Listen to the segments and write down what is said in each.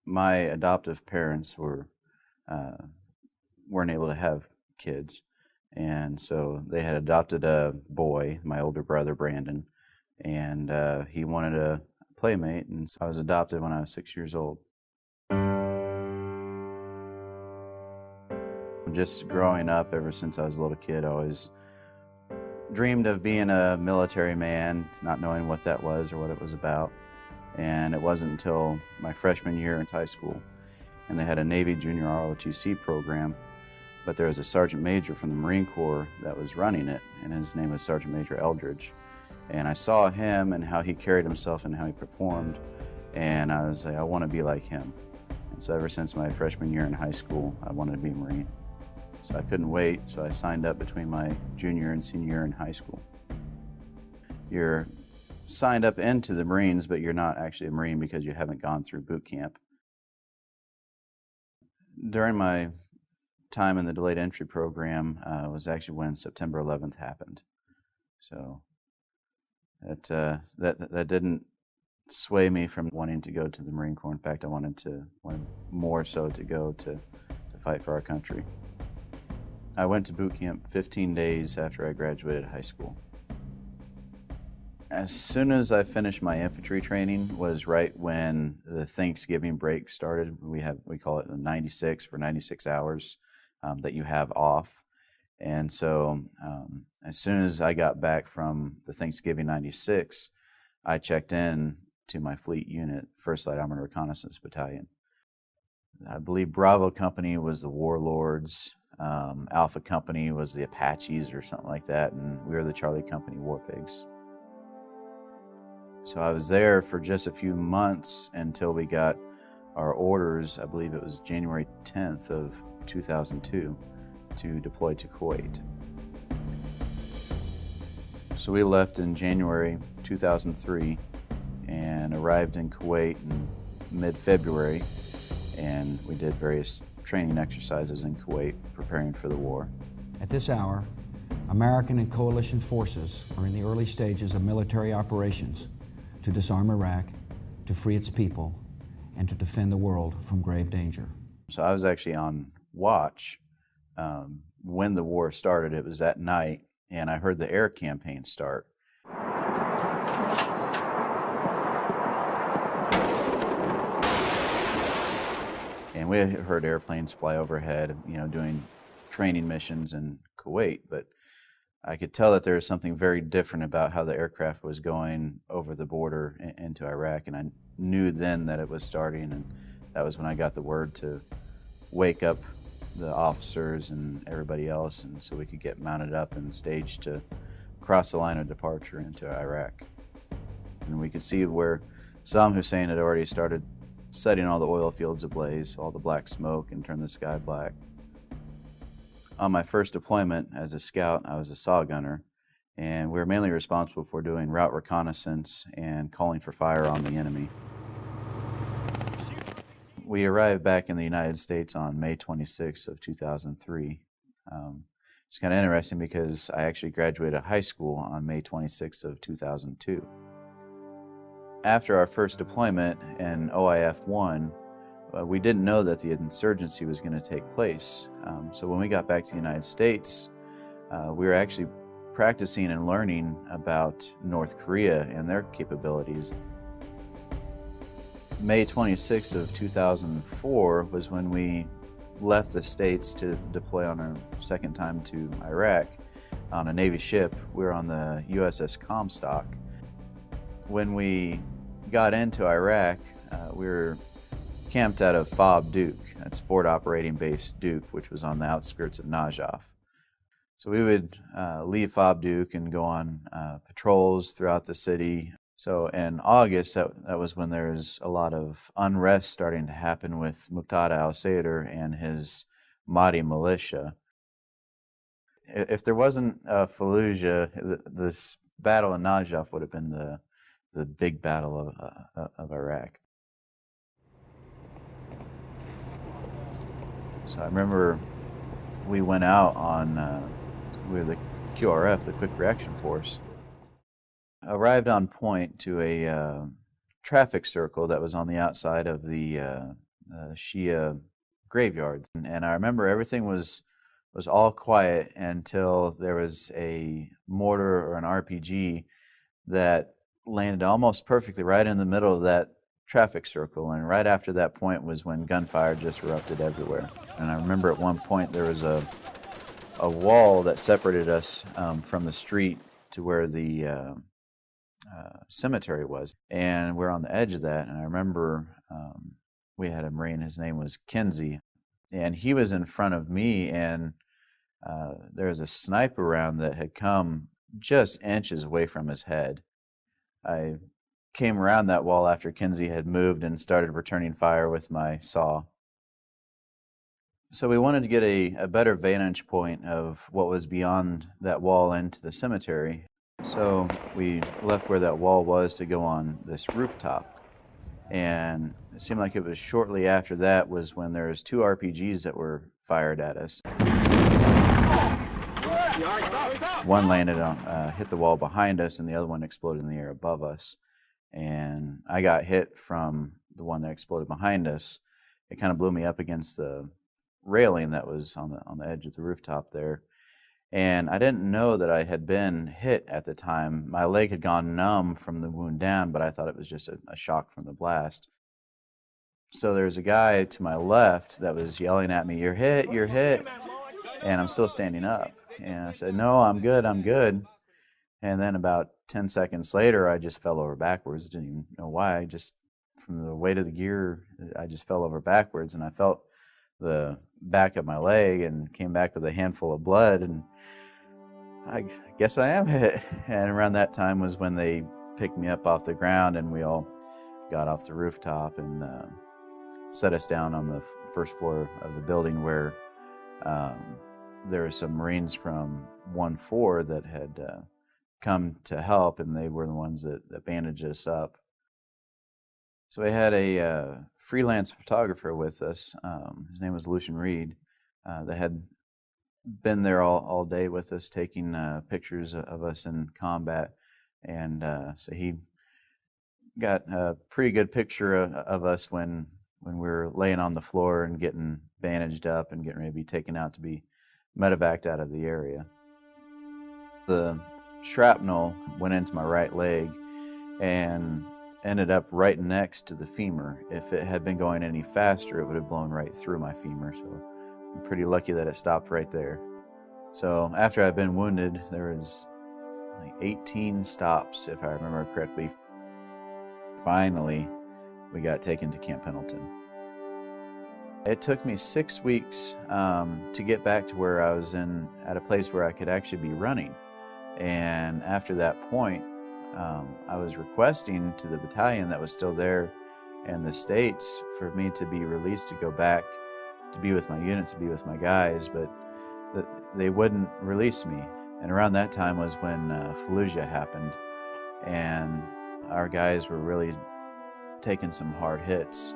My adoptive parents weren't able to have kids, and so they had adopted a boy, my older brother Brandon, and he wanted a playmate, and so I was adopted when I was 6 years old. Just growing up, ever since I was a little kid, I always dreamed of being a military man, not knowing what that was or what it was about. And it wasn't until my freshman year in high school, and they had a Navy Junior ROTC program, but there was a Sergeant Major from the Marine Corps that was running it, and his name was Sergeant Major Eldridge. And I saw him and how he carried himself and how he performed, and I was like, I want to be like him. And so ever since my freshman year in high school, I wanted to be a Marine. So I couldn't wait, so I signed up between my junior and senior year in high school. You're signed up into the Marines, but you're not actually a Marine because you haven't gone through boot camp. During my time in the delayed entry program was actually when September 11th happened. So that didn't sway me from wanting to go to the Marine Corps. In fact, I wanted more so to go to fight for our country. I went to boot camp 15 days after I graduated high school. As soon as I finished my infantry training was right when the Thanksgiving break started. We call it the 96 for 96 hours that you have off. And so as soon as I got back from the Thanksgiving 96, I checked in to my fleet unit, 1st Light Armored Reconnaissance Battalion. I believe Bravo Company was the Warlords, Alpha Company was the Apaches or something like that, and we were the Charlie Company War Pigs. So I was there for just a few months until we got our orders, I believe it was January 10th of 2002, to deploy to Kuwait. So we left in January 2003 and arrived in Kuwait in mid-February, and we did various training exercises in Kuwait, preparing for the war. At this hour, American and coalition forces are in the early stages of military operations to disarm Iraq, to free its people, and to defend the world from grave danger. So I was actually on watch when the war started. It was at night, and I heard the air campaign start. And we had heard airplanes fly overhead, doing training missions in Kuwait, but I could tell that there was something very different about how the aircraft was going over the border into Iraq, and I knew then that it was starting, and that was when I got the word to wake up the officers and everybody else, and so we could get mounted up and staged to cross the line of departure into Iraq. And we could see where Saddam Hussein had already started setting all the oil fields ablaze, all the black smoke, and turned the sky black. On my first deployment as a scout, I was a saw gunner, and we were mainly responsible for doing route reconnaissance and calling for fire on the enemy. We arrived back in the United States on May 26th of 2003. It's kind of interesting because I actually graduated high school on May 26th of 2002. After our first deployment in OIF 1, we didn't know that the insurgency was going to take place. So when we got back to the United States, we were actually practicing and learning about North Korea and their capabilities. May 26th of 2004 was when we left the States to deploy on our second time to Iraq on a Navy ship. We were on the USS Comstock. When we got into Iraq, we were camped out of FOB Duke. That's Forward Operating Base Duke, which was on the outskirts of Najaf. So we would leave FOB Duke and go on patrols throughout the city. So in August, that was when there was a lot of unrest starting to happen with Muqtada al-Sadr and his Mahdi militia. If there wasn't Fallujah, this battle in Najaf would have been the big battle of Iraq. So I remember we went out on, we were the QRF, the Quick Reaction Force. Arrived on point to a traffic circle that was on the outside of the Shia graveyard. And I remember everything was all quiet until there was a mortar or an RPG that landed almost perfectly right in the middle of that traffic circle. And right after that point was when gunfire just erupted everywhere. And I remember at one point there was a wall that separated us from the street to where the cemetery was. And we're on the edge of that. And I remember we had a Marine, his name was Kinsey, and he was in front of me, and there was a sniper round that had come just inches away from his head. I came around that wall after Kinsey had moved and started returning fire with my saw. So we wanted to get a better vantage point of what was beyond that wall into the cemetery. So we left where that wall was to go on this rooftop. And it seemed like it was shortly after that was when there was 2 RPGs that were fired at us. One landed on, hit the wall behind us, and the other one exploded in the air above us. And I got hit from the one that exploded behind us. It kind of blew me up against the railing that was on the edge of the rooftop there. And I didn't know that I had been hit at the time. My leg had gone numb from the wound down, but I thought it was just a shock from the blast. So there's a guy to my left that was yelling at me, "You're hit, you're hit." And I'm still standing up. And I said, "No, I'm good, I'm good." And then about 10 seconds later, I just fell over backwards. Didn't even know why. Just from the weight of the gear, I just fell over backwards, and I felt the back of my leg and came back with a handful of blood, and I guess I am hit. And around that time was when they picked me up off the ground, and we all got off the rooftop and set us down on the first floor of the building where there were some Marines from 1-4 that had come to help, and they were the ones that bandaged us up. So we had a freelance photographer with us. His name was Lucian Reed, that had been there all day with us, taking pictures of us in combat. And so he got a pretty good picture of us when we were laying on the floor and getting bandaged up and getting ready to be taken out to be medevaced out of the area. The shrapnel went into my right leg and ended up right next to the femur. If it had been going any faster, it would have blown right through my femur. So I'm pretty lucky that it stopped right there. So after I'd been wounded, there was like 18 stops, if I remember correctly. Finally, we got taken to Camp Pendleton. It took me 6 weeks to get back to where I was at a place where I could actually be running. And after that point, I was requesting to the battalion that was still there in the States for me to be released to go back to be with my unit, to be with my guys, but they wouldn't release me. And around that time was when Fallujah happened, and our guys were really taking some hard hits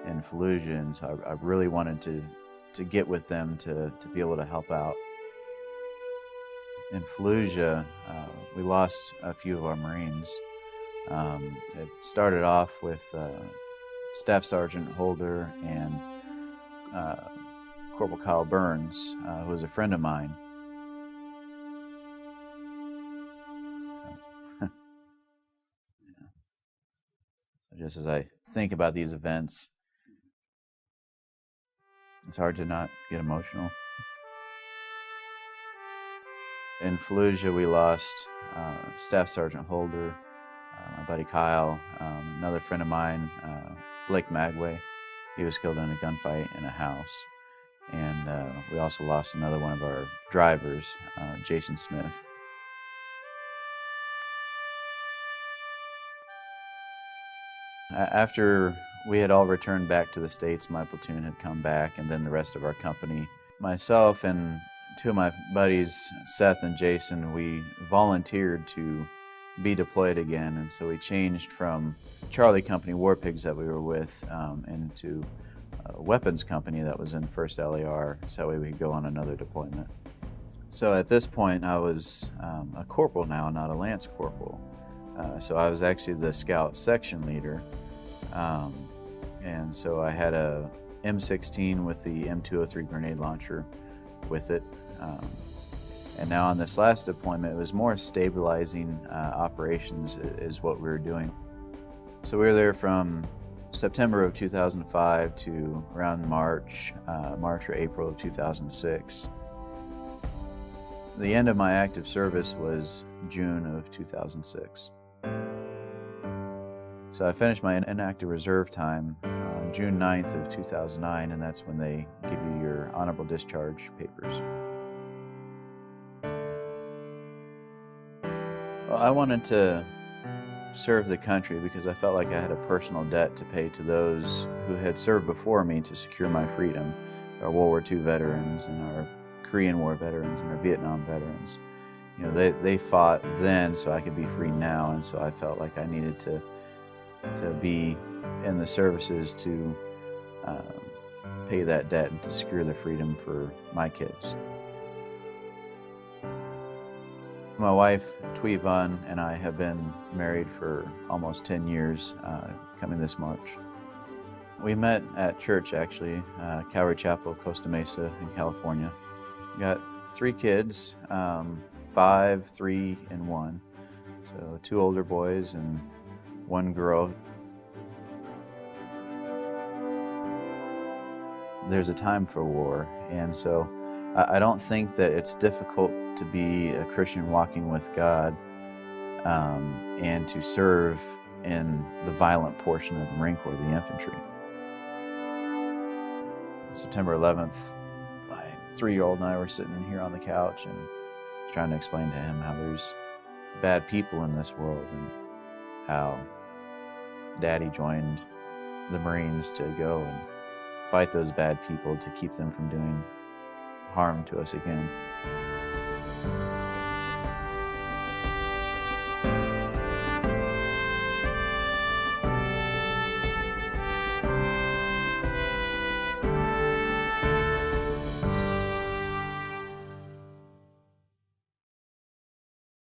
in Fallujah, and so I really wanted to get with them to be able to help out. In Fallujah, we lost a few of our Marines. It started off with Staff Sergeant Holder and Corporal Kyle Burns, who was a friend of mine. Just as I think about these events, it's hard to not get emotional. In Fallujah, we lost Staff Sergeant Holder, my buddy Kyle, another friend of mine, Blake Magway. He was killed in a gunfight in a house. And we also lost another one of our drivers, Jason Smith. After we had all returned back to the States, my platoon had come back, and then the rest of our company. Myself and 2 of my buddies, Seth and Jason, we volunteered to be deployed again, and so we changed from Charlie Company War Pigs that we were with into a weapons company that was in 1st LAR, so that way we could go on another deployment. So at this point, I was a corporal now, not a lance corporal. So I was actually the scout section leader. And so I had a M16 with the M203 grenade launcher with it. And now on this last deployment, it was more stabilizing operations is what we were doing. So we were there from September of 2005 to around March or April of 2006. The end of my active service was June of 2006. So I finished my inactive reserve time on June 9th of 2009, and that's when they give you your honorable discharge papers. Well, I wanted to serve the country because I felt like I had a personal debt to pay to those who had served before me to secure my freedom, our World War II veterans and our Korean War veterans and our Vietnam veterans. You know, they fought then so I could be free now, and so I felt like I needed to be in the services to pay that debt and to secure the freedom for my kids. My wife, Thuy Van, and I have been married for almost 10 years, coming this March. We met at church, actually, Calvary Chapel, Costa Mesa in California. We got 3 kids, 5, 3, and 1. So 2 older boys and 1 girl. There's a time for war, and so I don't think that it's difficult to be a Christian walking with God and to serve in the violent portion of the Marine Corps, the infantry. September 11th, my 3-year-old and I were sitting here on the couch and trying to explain to him how there's bad people in this world and how Daddy joined the Marines to go and fight those bad people to keep them from doing harm to us again.